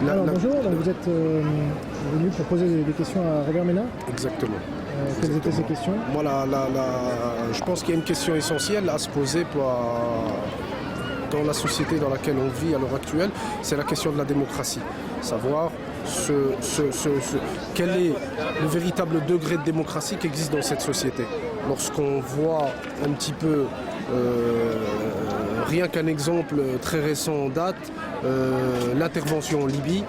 Alors bonjour, donc vous êtes venu pour poser des questions à Robert Ménard. Exactement. Quelles étaient ces questions? Moi, je pense qu'il y a une question essentielle à se poser dans la société dans laquelle on vit à l'heure actuelle, c'est la question de la démocratie. Savoir quel est le véritable degré de démocratie qui existe dans cette société. Lorsqu'on voit un petit peu, rien qu'un exemple très récent en date, l'intervention en Libye,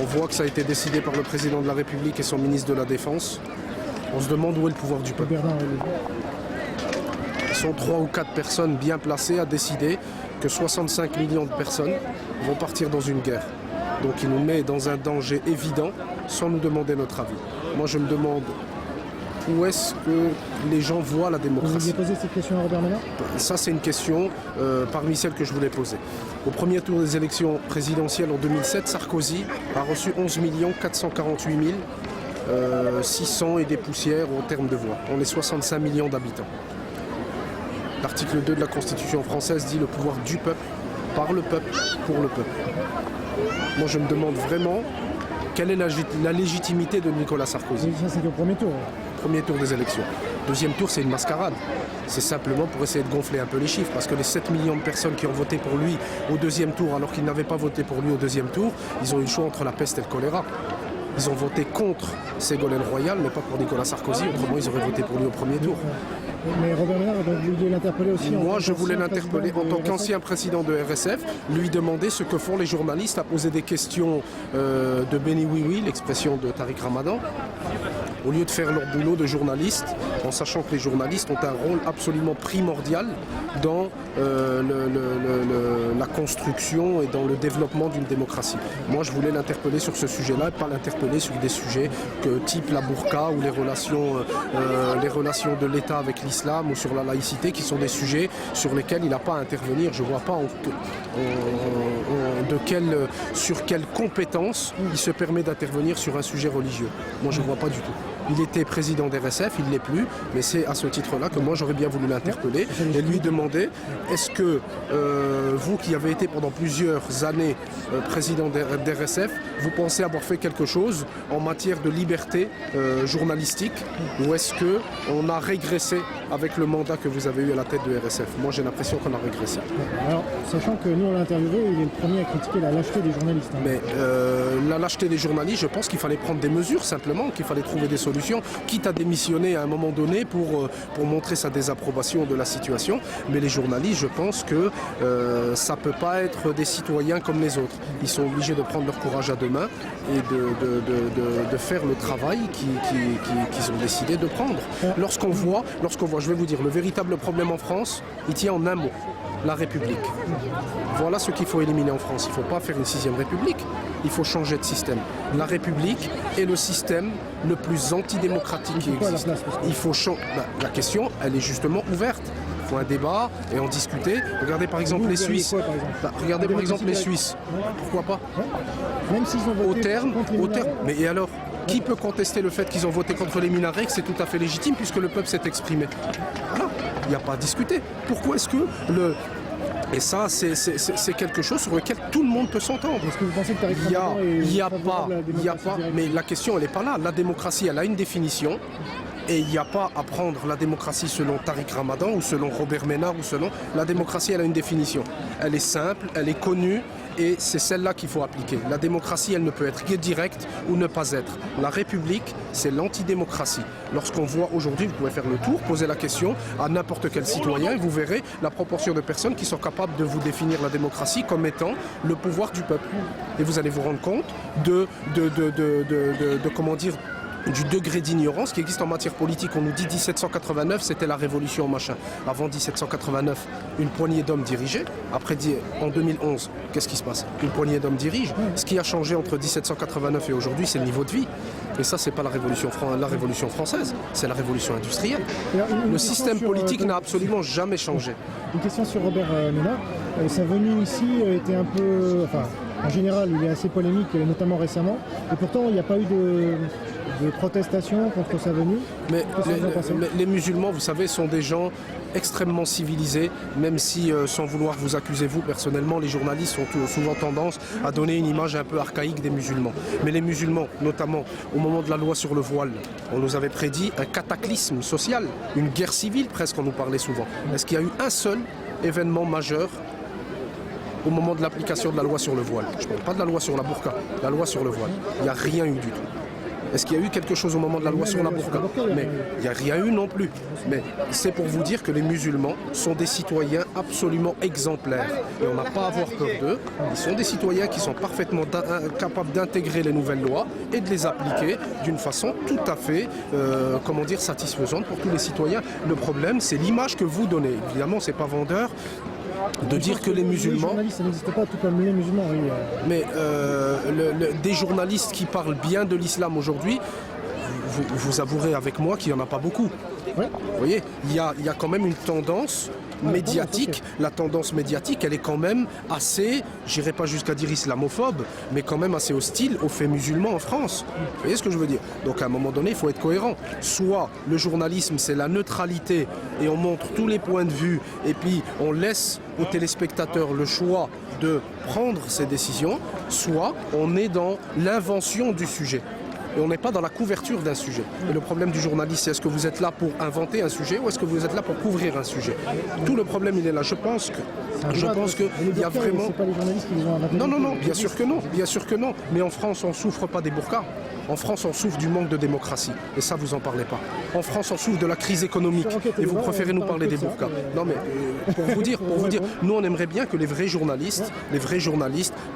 on voit que ça a été décidé par le président de la République et son ministre de la Défense. On se demande où est le pouvoir du peuple. Ce sont 3 ou 4 personnes bien placées à décider que 65 millions de personnes vont partir dans une guerre. Donc il nous met dans un danger évident sans nous demander notre avis. Moi je me demande où est-ce que les gens voient la démocratie. Vous vouliez poser cette question à Robert Ménard? Ça c'est une question parmi celles que je voulais poser. Au premier tour des élections présidentielles en 2007, Sarkozy a reçu 11 448 600 et des poussières en termes de voix. On est 65 millions d'habitants. L'article 2 de la Constitution française dit le pouvoir du peuple, par le peuple, pour le peuple. Moi je me demande vraiment quelle est la légitimité de Nicolas Sarkozy. Ça c'est le premier tour. Premier tour des élections. Deuxième tour c'est une mascarade. C'est simplement pour essayer de gonfler un peu les chiffres parce que les 7 millions de personnes qui ont voté pour lui au deuxième tour alors qu'ils n'avaient pas voté pour lui au deuxième tour, ils ont eu le choix entre la peste et le choléra. Ils ont voté contre Ségolène Royal, mais pas pour Nicolas Sarkozy, autrement ils auraient voté pour lui au premier tour. Mais Robert Ménard, vous vouliez l'interpeller aussi? Moi, je voulais l'interpeller en tant qu'ancien président de RSF, lui demander ce que font les journalistes à poser des questions de Béni Oui Oui, l'expression de Tariq Ramadan, au lieu de faire leur boulot de journaliste, en sachant que les journalistes ont un rôle absolument primordial dans la construction et dans le développement d'une démocratie. Moi, je voulais l'interpeller sur ce sujet-là, pas l'interpeller sur des sujets type la burqa ou les relations de l'État avec l'islam ou sur la laïcité, qui sont des sujets sur lesquels il n'a pas à intervenir. Je ne vois pas sur quelle compétence il se permet d'intervenir sur un sujet religieux. Moi, je ne vois pas du tout. Il était président d'RSF, il ne l'est plus, mais c'est à ce titre-là que moi j'aurais bien voulu l'interpeller et lui demander est-ce que vous qui avez été pendant plusieurs années président d'RSF, vous pensez avoir fait quelque chose en matière de liberté journalistique ou est-ce qu'on a régressé avec le mandat que vous avez eu à la tête de RSF? Moi j'ai l'impression qu'on a régressé. Alors, sachant que nous on l'a interviewé, il est le premier à critiquer la lâcheté des journalistes. Mais la lâcheté des journalistes, je pense qu'il fallait prendre des mesures simplement, qu'il fallait trouver des solutions, quitte à démissionner à un moment donné pour montrer sa désapprobation de la situation. Mais les journalistes, je pense que ça ne peut pas être des citoyens comme les autres. Ils sont obligés de prendre leur courage à deux mains et de faire le travail qu'ils ont décidé de prendre. Lorsqu'on voit, je vais vous dire, le véritable problème en France, il tient en un mot. La République. Voilà ce qu'il faut éliminer en France. Il ne faut pas faire une 6e République, il faut changer de système. La République est le système le plus antidémocratique qui existe. Il faut changer. La question, elle est justement ouverte. Il faut un débat et en discuter. Regardez par exemple les Suisses. Regardez par exemple les Suisses. Pourquoi pas? Même s'ils ont voté contre les minarets. Mais et alors? Qui peut contester le fait qu'ils ont voté contre les minarets, que c'est tout à fait légitime puisque le peuple s'est exprimé? Voilà, il n'y a pas à discuter. Pourquoi est-ce que Et ça, c'est quelque chose sur lequel tout le monde peut s'entendre. Est-ce que vous pensez que Tariq Ramadan Il n'y a pas, directe? mais la question elle n'est pas là. La démocratie, elle a une définition. Et il n'y a pas à prendre la démocratie selon Tariq Ramadan ou selon Robert Ménard ou selon... La démocratie, elle a une définition. Elle est simple, elle est connue et c'est celle-là qu'il faut appliquer. La démocratie, elle ne peut être que directe ou ne pas être. La République, c'est l'antidémocratie. Lorsqu'on voit aujourd'hui, vous pouvez faire le tour, poser la question à n'importe quel citoyen et vous verrez la proportion de personnes qui sont capables de vous définir la démocratie comme étant le pouvoir du peuple. Et vous allez vous rendre compte comment dire, du degré d'ignorance qui existe en matière politique. On nous dit 1789, c'était la révolution machin. Avant 1789, une poignée d'hommes dirigeaient. Après, en 2011, qu'est-ce qui se passe? Une poignée d'hommes dirigent. Ce qui a changé entre 1789 et aujourd'hui, c'est le niveau de vie. Et ça, c'est pas la révolution française, c'est la révolution industrielle. Le système politique n'a absolument jamais changé. Une question sur Robert Ménard. Sa venue ici était un peu... Enfin, en général, il est assez polémique, notamment récemment. Et pourtant, il n'y a pas eu des protestations contre sa venue. Mais Qu'est-ce que vous en pensez? les musulmans, vous savez, sont des gens extrêmement civilisés, même si, sans vouloir vous accuser vous personnellement, les journalistes ont souvent tendance à donner une image un peu archaïque des musulmans. Mais les musulmans, notamment au moment de la loi sur le voile, on nous avait prédit un cataclysme social, une guerre civile presque, on nous parlait souvent. Est-ce qu'il y a eu un seul événement majeur au moment de l'application de la loi sur le voile? Je ne parle pas de la loi sur la burqa, la loi sur le voile. Il n'y a rien eu du tout. Est-ce qu'il y a eu quelque chose au moment de la loi sur la burqa? Mais il n'y a rien eu non plus. Mais c'est pour vous dire que les musulmans sont des citoyens absolument exemplaires. Et on n'a pas à avoir peur d'eux. Ils sont des citoyens qui sont parfaitement capables d'intégrer les nouvelles lois et de les appliquer d'une façon tout à fait, satisfaisante pour tous les citoyens. Le problème, c'est l'image que vous donnez. Évidemment, ce n'est pas vendeur de dire que les musulmans... Les journalistes, ça n'existe pas tout comme les musulmans, oui. Mais des journalistes qui parlent bien de l'islam aujourd'hui, vous avouerez avec moi qu'il n'y en a pas beaucoup. Ouais. Vous voyez, il y a quand même une tendance médiatique. La tendance médiatique, elle est quand même assez, j'irai pas jusqu'à dire islamophobe, mais quand même assez hostile aux faits musulmans en France. Vous voyez ce que je veux dire? Donc à un moment donné, il faut être cohérent. Soit le journalisme, c'est la neutralité et on montre tous les points de vue et puis on laisse aux téléspectateurs le choix de prendre ses décisions, soit on est dans l'invention du sujet. Et on n'est pas dans la couverture d'un sujet. Et le problème du journaliste, c'est est-ce que vous êtes là pour inventer un sujet ou est-ce que vous êtes là pour couvrir un sujet? Tout le problème, il est là. Je pense qu'il y a vraiment... C'est pas les journalistes qui les ont inventés. Non, bien sûr que non, bien sûr que non. Mais en France, on ne souffre pas des burqas. En France, on souffre du manque de démocratie. Et ça, vous n'en parlez pas. En France, on souffre de la crise économique. Et vous préférez nous parler des burqas. Non, mais pour vous dire, nous, on aimerait bien que les vrais journalistes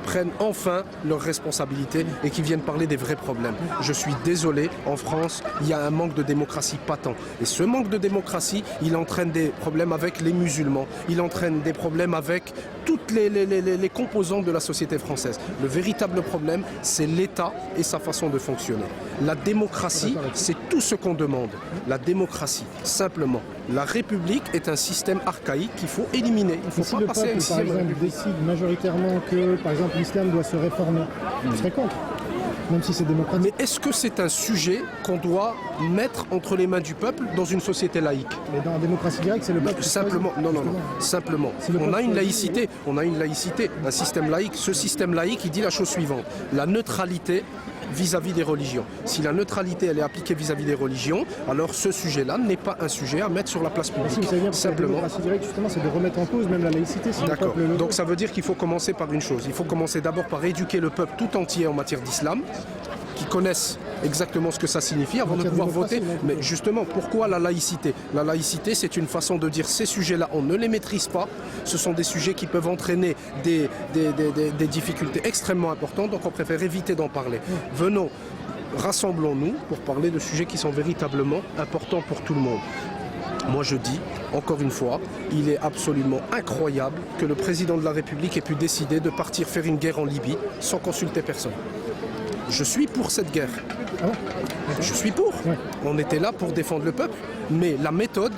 prennent enfin leurs responsabilités et qu'ils viennent parler des vrais problèmes. Je suis désolé, en France, il y a un manque de démocratie patent. Et ce manque de démocratie, il entraîne des problèmes avec les musulmans. Il entraîne des problèmes avec toutes les composantes de la société française. Le véritable problème, c'est l'État et sa façon de fonctionner. La démocratie, c'est tout ce qu'on demande. La démocratie, simplement. La République est un système archaïque qu'il faut éliminer. Il ne faut si pas le passer à peuple, une par sixième exemple, République. décide majoritairement que, par exemple, l'islam doit se réformer, vous serez contre, même si c'est démocratique. Mais est-ce que c'est un sujet qu'on doit mettre entre les mains du peuple dans une société laïque? Mais dans la démocratie directe, c'est le peuple qui Simplement, choisit, non. Simplement, Si le on peuple a une choisit, laïcité, un système laïque. Ce système laïque, il dit la chose suivante: la neutralité vis-à-vis des religions. Si la neutralité elle est appliquée vis-à-vis des religions, alors ce sujet-là n'est pas un sujet à mettre sur la place Mais si, publique. vous savez bien, parce que la Simplement. démocratie directe, justement, c'est de remettre en cause même la laïcité. Si le D'accord. peuple le Donc veut. ça veut dire qu'il faut commencer par une chose. Il faut commencer d'abord par éduquer le peuple tout entier en matière d'islam, qui connaissent exactement ce que ça signifie avant de matière pouvoir démocratie, voter. non? Mais justement, pourquoi la laïcité? La laïcité, c'est une façon de dire ces sujets-là, on ne les maîtrise pas. Ce sont des sujets qui peuvent entraîner des difficultés extrêmement importantes, donc on préfère éviter d'en parler. Venons, rassemblons-nous pour parler de sujets qui sont véritablement importants pour tout le monde. Moi je dis, encore une fois, il est absolument incroyable que le président de la République ait pu décider de partir faire une guerre en Libye sans consulter personne. Je suis pour cette guerre. Ah bon? Je suis pour. Ouais. On était là pour défendre le peuple, mais la méthode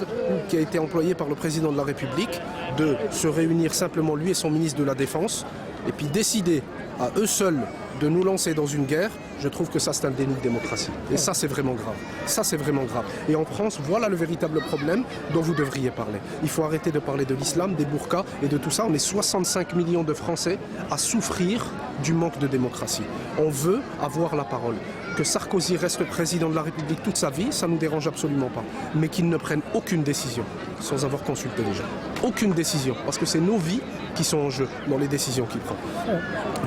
qui a été employée par le président de la République de se réunir simplement lui et son ministre de la Défense et puis décider à eux seuls de nous lancer dans une guerre, je trouve que ça c'est un déni de démocratie. Et ça c'est vraiment grave. Ça c'est vraiment grave. Et en France, voilà le véritable problème dont vous devriez parler. Il faut arrêter de parler de l'islam, des burqas et de tout ça. On est 65 millions de Français à souffrir du manque de démocratie. On veut avoir la parole. Que Sarkozy reste président de la République toute sa vie, ça ne nous dérange absolument pas. Mais qu'il ne prenne aucune décision sans avoir consulté les gens. Aucune décision. Parce que c'est nos vies qui sont en jeu dans les décisions qu'il prend.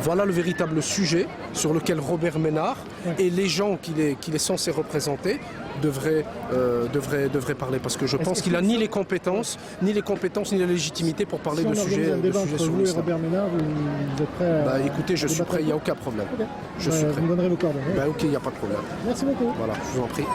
Voilà le véritable sujet sur lequel Robert Ménard et les gens qu'il est censé représenter devraient parler. Parce que je pense qu'il n'a ni les compétences, ni la légitimité pour parler Si on de organise sujets un débat entre sur vous et l'islam. Robert Ménard, vous êtes prêt à... Écoutez, je suis prêt, il n'y a aucun problème. Ok. Je suis prêt. Vous me donnerez vos coordonnées. Ok, il n'y a pas de problème. Merci beaucoup. Voilà, je vous en prie.